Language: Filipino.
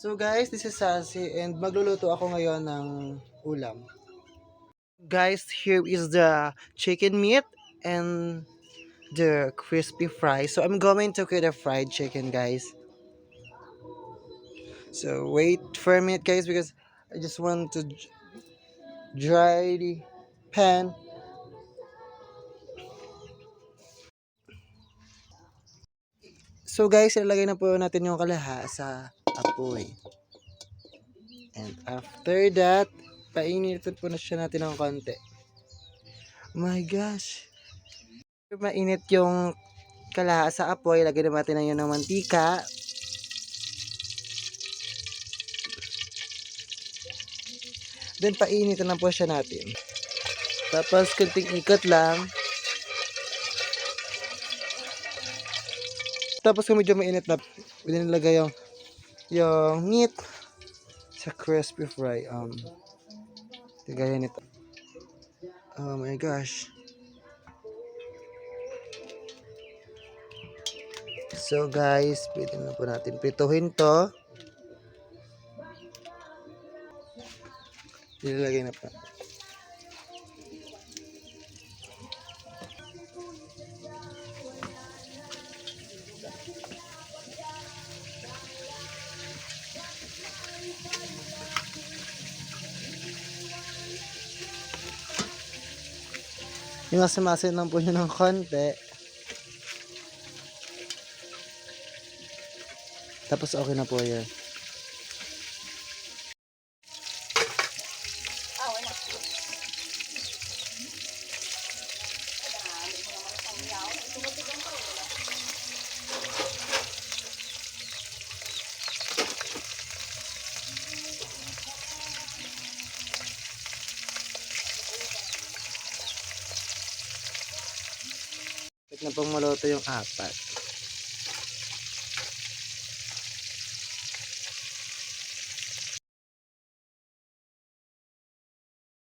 So guys, this is Sassy and magluluto ako ngayon ng ulam. Guys, here is the chicken meat and the crispy fries. So I'm going to cook the fried chicken, guys. So wait for a minute, guys, because I just want to dry the pan. So guys, ilalagay na po natin yung kalaha sa apoy. And after that, painitin po na siya natin ng konti. My gosh. Mainit yung kalaha sa apoy, lagyan natin na yun ng mantika. Then painitin na po siya natin. Tapos kunting ikot lang. Tapos kung medyo mainit na, binilagay yung meat sa crispy fry. Gaya nito. Oh my gosh. So guys, pwede na po natin prituhin to. Nilalagay na po. Yung asamasin lang po yun ng konti. Tapos okay na po yan. Wait na pong maluto yung apat.